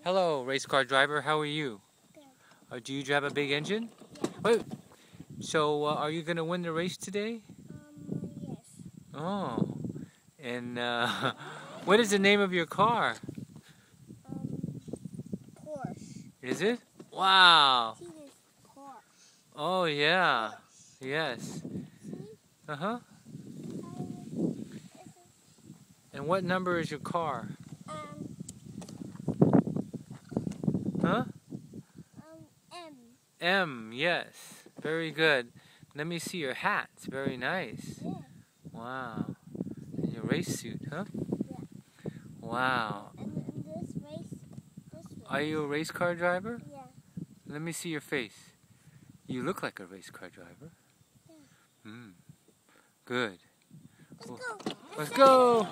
Hello, race car driver. How are you? Good. Do you drive a big engine? Yeah. Wait. So, are you gonna win the race today? Yes. Oh. And what is the name of your car? Porsche. Is it? Wow. See this Porsche. Oh yeah. Porsche. Yes. See? Uh-huh. Um, And what number is your car? um, Huh? M. M. Yes. Very good. Let me see your hat. It's very nice. Yeah. Wow. And your race suit, huh? Yeah. Wow. And this race. Are you a race car driver? Yeah. Let me see your face. You look like a race car driver. Yeah. Good. Let's go. Let's go.